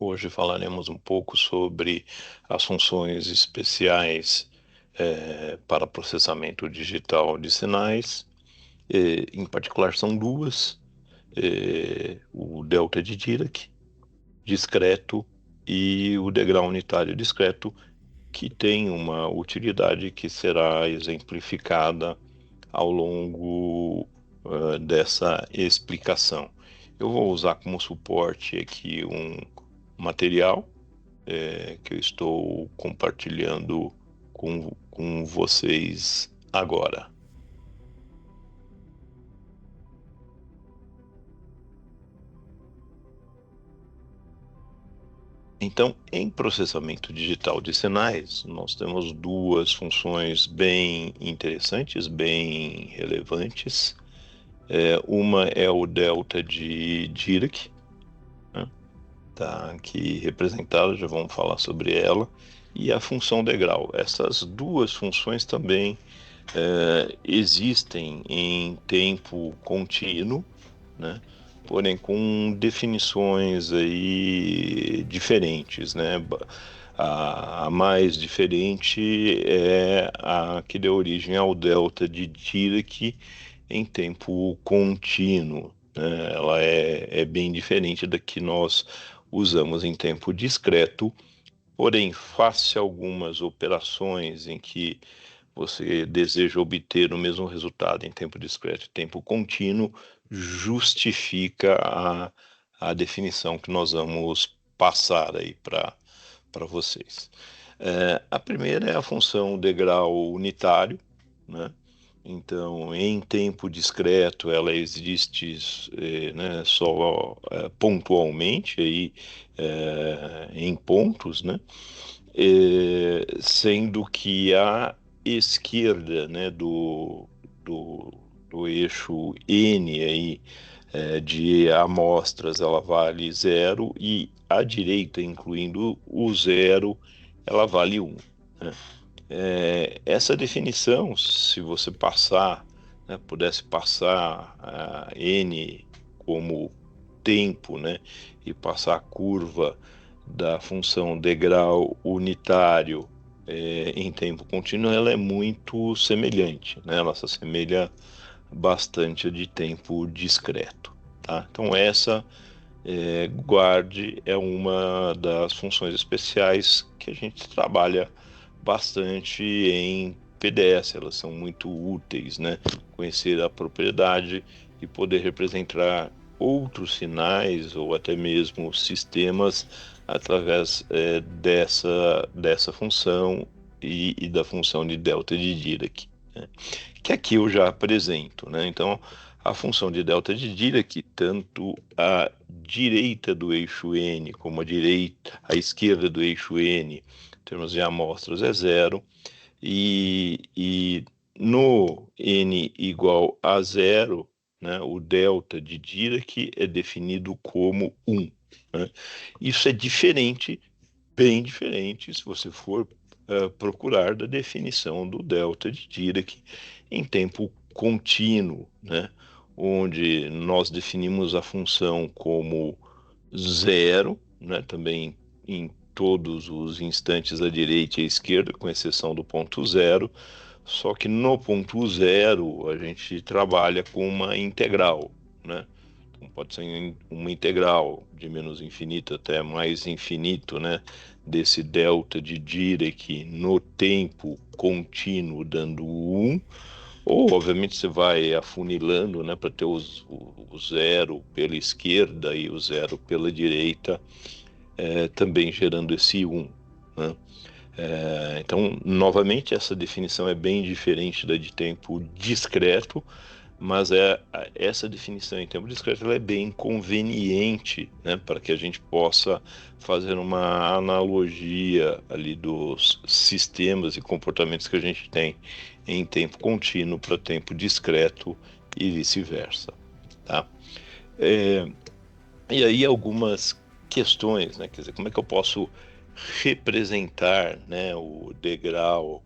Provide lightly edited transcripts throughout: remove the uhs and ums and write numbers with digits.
Hoje falaremos um pouco sobre as funções especiais para processamento digital de sinais. Em particular, são duas: o delta de Dirac discreto e o degrau unitário discreto, que tem uma utilidade que será exemplificada ao longo dessa explicação. Eu vou usar como suporte aqui um material que eu estou compartilhando com vocês agora. Então, em processamento digital de sinais, nós temos duas funções bem interessantes, bem relevantes. Uma é o delta de Dirac, né? Tá aqui representada, já vamos falar sobre ela, e a função degrau. Essas duas funções também existem em tempo contínuo, né? Porém com definições aí diferentes, né? A mais diferente é a que deu origem ao delta de Dirac em tempo contínuo, né? Ela é bem diferente da que nós usamos em tempo discreto, porém face a algumas operações em que você deseja obter o mesmo resultado em tempo discreto e tempo contínuo, justifica a definição que nós vamos passar aí para vocês. A primeira é a função degrau unitário, né? Então, em tempo discreto, ela existe né, só pontualmente, aí, em pontos, né? Sendo que a esquerda, né, do, do eixo N aí, de amostras, ela vale zero, e a direita, incluindo o zero, ela vale 1. Né? Essa definição, se você passar, né, pudesse passar a N como tempo, né, e passar a curva da função degrau unitário em tempo contínuo, ela é muito semelhante, né? Ela se assemelha bastante a de tempo discreto, tá? Então essa guarde é uma das funções especiais que a gente trabalha bastante em PDS. Elas são muito úteis, né? Conhecer a propriedade e poder representar outros sinais ou até mesmo sistemas através dessa função e da função de delta de Dirac, né? Que aqui eu já apresento, né? Então, a função de delta de Dirac, tanto a direita do eixo N como a esquerda do eixo N, em termos de amostras, é zero, e no N igual a zero, né, o delta de Dirac é definido como 1. Né? Isso é diferente, bem diferente, se você for procurar da definição do delta de Dirac em tempo contínuo, né? Onde nós definimos a função como zero, né? Também em todos os instantes à direita e à esquerda, com exceção do ponto zero, só que no ponto zero a gente trabalha com uma integral, né? Então pode ser uma integral de menos infinito até mais infinito, né? Desse delta de Dirac no tempo contínuo, dando 1. Ou, obviamente, você vai afunilando, né, para ter o zero pela esquerda e o zero pela direita, também gerando esse 1. Né? Então, novamente, essa definição é bem diferente da de tempo discreto, mas essa definição em tempo discreto ela é bem conveniente, né, para que a gente possa fazer uma analogia ali dos sistemas e comportamentos que a gente tem em tempo contínuo para tempo discreto e vice-versa, tá? É, e aí algumas questões, né? Quer dizer, como é que eu posso representar, né, o degrau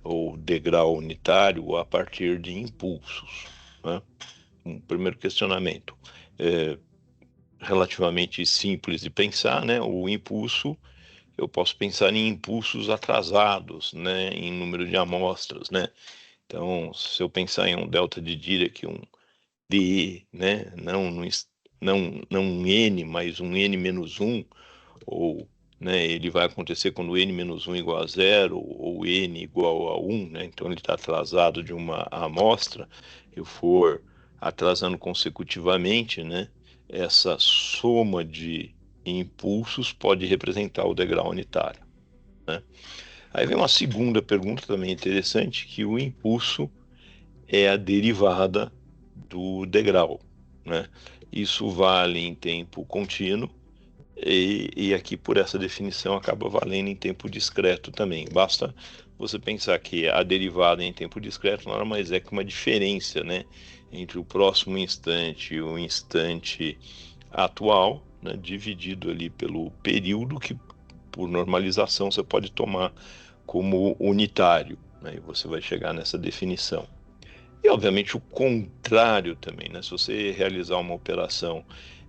ou degrau unitário a partir de impulsos, né? Um primeiro questionamento. É, relativamente simples de pensar, né? O impulso, eu posso pensar em impulsos atrasados, né? Em número de amostras, né? Então, se eu pensar em um delta de Dirac, um D, né? Não um N, mas um N menos 1, ou, né, ele vai acontecer quando n menos 1 igual a 0, ou n igual a 1, né? Então ele está atrasado de uma amostra, eu for atrasando consecutivamente, né? Essa soma de impulsos pode representar o degrau unitário, né? Aí vem uma segunda pergunta também interessante, que o impulso é a derivada do degrau, né? Isso vale em tempo contínuo, e aqui, por essa definição, acaba valendo em tempo discreto também. Basta você pensar que a derivada em tempo discreto nada mais é que uma diferença, né, entre o próximo instante e o instante atual, né, dividido ali pelo período que, por normalização, você pode tomar como unitário, né, e você vai chegar nessa definição. E, obviamente, o contrário também, né? Se você realizar uma operação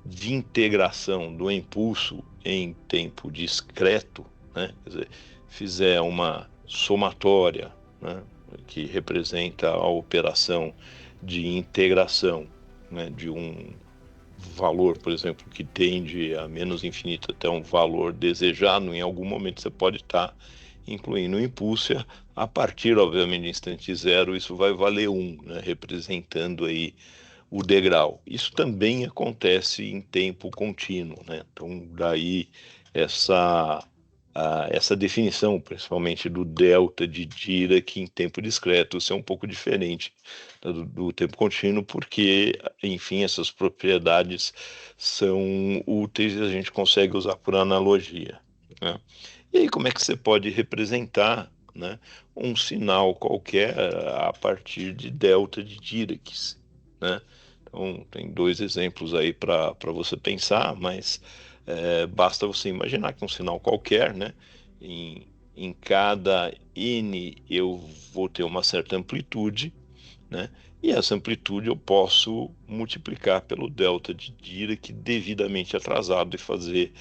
de integração do impulso em tempo discreto, né? Quer dizer, fizer uma somatória, né? Que representa a operação de integração, né? De um valor, por exemplo, que tende a menos infinito até um valor desejado, em algum momento você pode estar incluindo o impulso. A partir, obviamente, do instante zero, isso vai valer 1, né, representando aí o degrau. Isso também acontece em tempo contínuo, né? Então, daí essa, essa definição, principalmente do delta de Dirac em tempo discreto, isso é um pouco diferente do tempo contínuo, porque, enfim, essas propriedades são úteis e a gente consegue usar por analogia, né? E aí, como é que você pode representar, né, um sinal qualquer a partir de delta de Dirac, né? Então, tem dois exemplos aí para você pensar, mas basta você imaginar que um sinal qualquer, né, em cada n eu vou ter uma certa amplitude, né, e essa amplitude eu posso multiplicar pelo delta de Dirac devidamente atrasado e fazer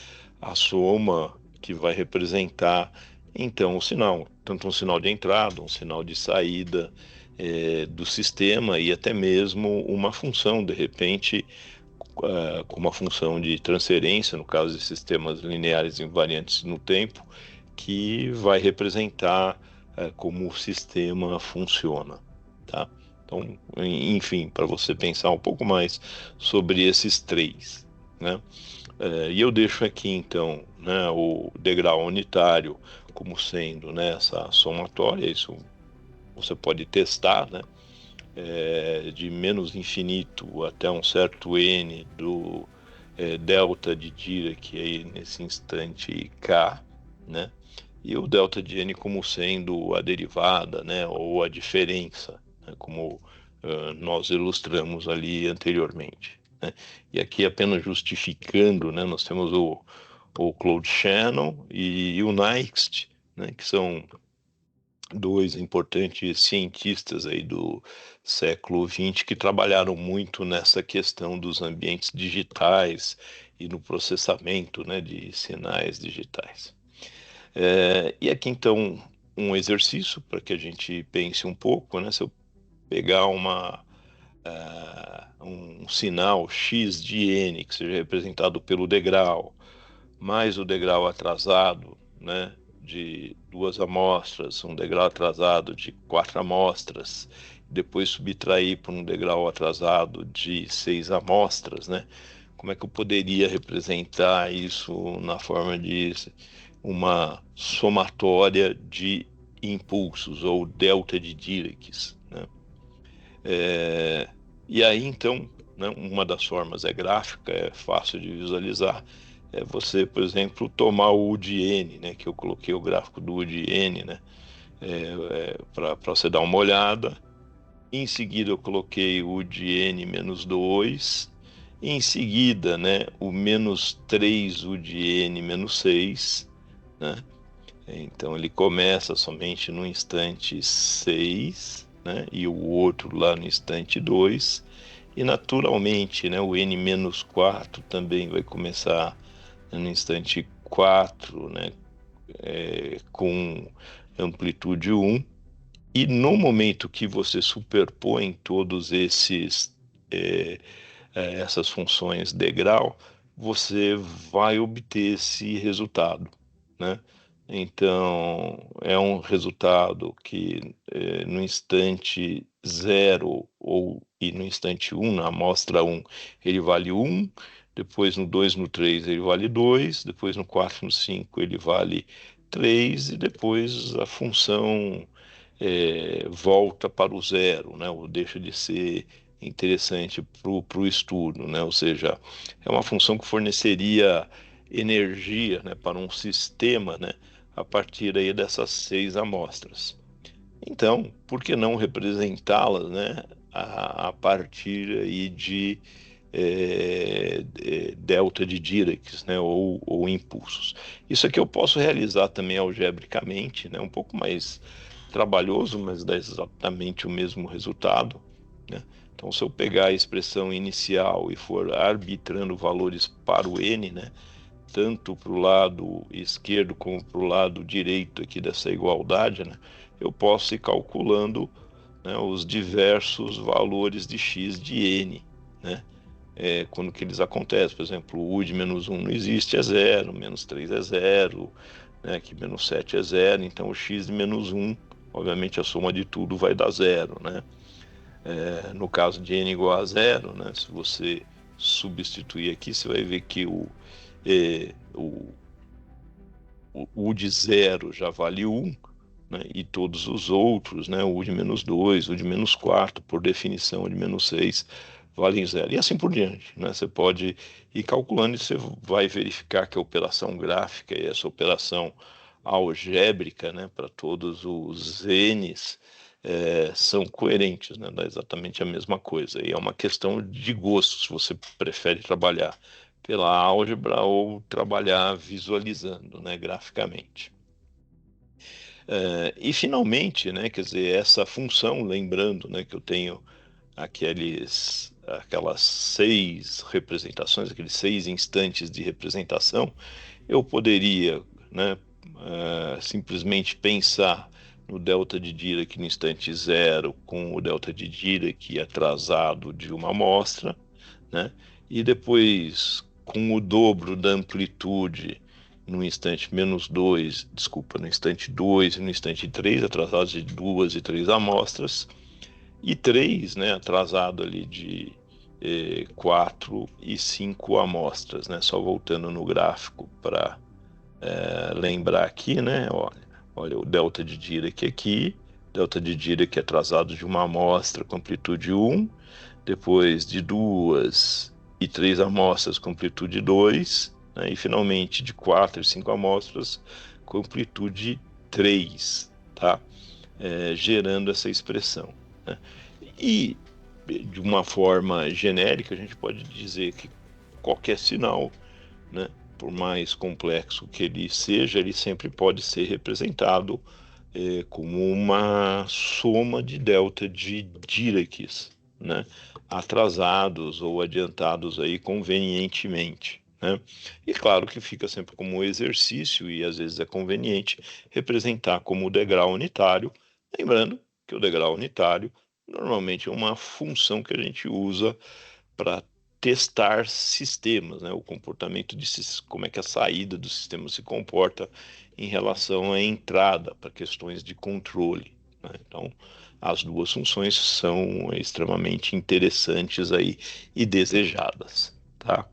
a soma que vai representar, então, o sinal. Tanto um sinal de entrada, um sinal de saída do sistema, e até mesmo uma função, de repente, com uma função de transferência, no caso de sistemas lineares invariantes no tempo, que vai representar como o sistema funciona, tá? Então, enfim, para você pensar um pouco mais sobre esses três, né? E eu deixo aqui, então, né, o degrau unitário como sendo, né, essa somatória. Isso você pode testar, né? De menos infinito até um certo n do delta de Dirac aí nesse instante k, né? E o delta de n como sendo a derivada, né, ou a diferença, né, como nós ilustramos ali anteriormente, né? E aqui apenas justificando, né, nós temos o Claude Shannon e o Next, né, que são dois importantes cientistas aí do século XX que trabalharam muito nessa questão dos ambientes digitais e no processamento, né, de sinais digitais. E aqui, então, um exercício para que a gente pense um pouco, né? Se eu pegar um sinal x de n, que seja representado pelo degrau, mais o degrau atrasado, né, de 2 amostras, um degrau atrasado de 4 amostras, depois subtrair por um degrau atrasado de 6 amostras, né? Como é que eu poderia representar isso na forma de uma somatória de impulsos, ou delta de Dirac, né? E aí, então, né, uma das formas é gráfica, é fácil de visualizar. É você, por exemplo, tomar o U de N, né, que eu coloquei o gráfico do U de N, né, para você dar uma olhada. Em seguida, eu coloquei o U de N menos 2. Em seguida, né, o menos 3 U de N menos 6, né? Então, ele começa somente no instante 6, né, e o outro lá no instante 2. e naturalmente, né, o n-4 também vai começar no instante 4, né, com amplitude 1, e no momento que você superpõe todos essas funções degrau, você vai obter esse resultado, né? Então, é um resultado que no instante 0 e no instante 1, na amostra 1, ele vale 1, depois no 2, no 3 ele vale 2, depois no 4, no 5 ele vale 3, e depois a função volta para o zero, né? Ou deixa de ser interessante para o estudo, né? Ou seja, é uma função que forneceria energia, né, para um sistema, né, a partir aí dessas 6 amostras. Então, por que não representá-las, né, a partir aí de delta de Dirac, né, ou impulsos. Isso aqui eu posso realizar também algebricamente, né, um pouco mais trabalhoso, mas dá exatamente o mesmo resultado, né? Então, se eu pegar a expressão inicial e for arbitrando valores para o n, né, tanto para o lado esquerdo como para o lado direito aqui dessa igualdade, né, eu posso ir calculando, né, os diversos valores de x de n, né, quando que eles acontecem. Por exemplo, o u de menos 1 não existe, é 0, menos 3 é 0, né, que menos 7 é 0, então o x de menos 1, obviamente a soma de tudo vai dar 0, né? No caso de n igual a 0, né, se você substituir aqui, você vai ver que o U de 0 já vale 1, né, e todos os outros, né, o U de menos 2, o de menos 4, por definição, o de menos 6, valem 0. E assim por diante, né? Você pode ir calculando e você vai verificar que a operação gráfica e essa operação algébrica, né, para todos os n's, são coerentes, né? Dá exatamente a mesma coisa. E é uma questão de gosto, se você prefere trabalhar pela álgebra ou trabalhar visualizando, né, graficamente. E finalmente, né, quer dizer, essa função, lembrando, né, que eu tenho aquelas 6 representações, aqueles 6 instantes de representação, eu poderia, né, simplesmente pensar no delta de Dirac no instante 0 com o delta de Dirac atrasado de uma amostra, né, e depois com o dobro da amplitude no instante menos 2, desculpa, no instante 2 e no instante 3, atrasados de 2 e 3 amostras, e 3, né, atrasado ali de 4 e 5 amostras, né, só voltando no gráfico para lembrar aqui, né, olha o delta de Dirac aqui, delta de Dirac atrasado de uma amostra com amplitude 1, depois de 2 e 3 amostras com amplitude 2, né, e finalmente de 4 e 5 amostras com amplitude 3, tá? Gerando essa expressão, né? E, de uma forma genérica, a gente pode dizer que qualquer sinal, né, por mais complexo que ele seja, ele sempre pode ser representado como uma soma de delta de Diracs, né, atrasados ou adiantados aí convenientemente, né? E claro que fica sempre como exercício, e às vezes é conveniente representar como degrau unitário, lembrando que o degrau unitário normalmente é uma função que a gente usa para testar sistemas, né? O comportamento de como é que a saída do sistema se comporta em relação à entrada, para questões de controle, né? Então, as duas funções são extremamente interessantes aí e desejadas, tá?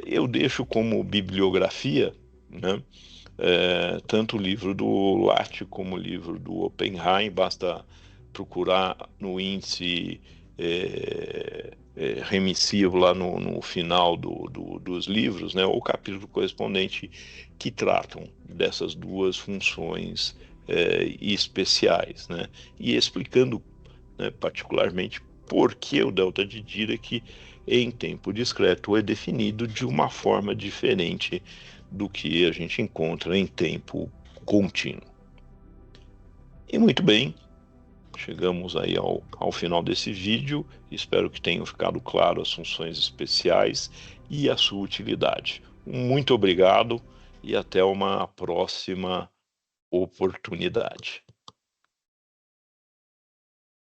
Eu deixo como bibliografia, né, tanto o livro do Latte como o livro do Oppenheim. Basta procurar no índice remissivo lá no final dos livros, né, o capítulo correspondente que tratam dessas duas funções especiais, né, e explicando, né, particularmente por que o delta de Dirac em tempo discreto é definido de uma forma diferente do que a gente encontra em tempo contínuo. E muito bem, chegamos aí ao final desse vídeo. Espero que tenham ficado claro as funções especiais e a sua utilidade. Muito obrigado e até uma próxima oportunidade.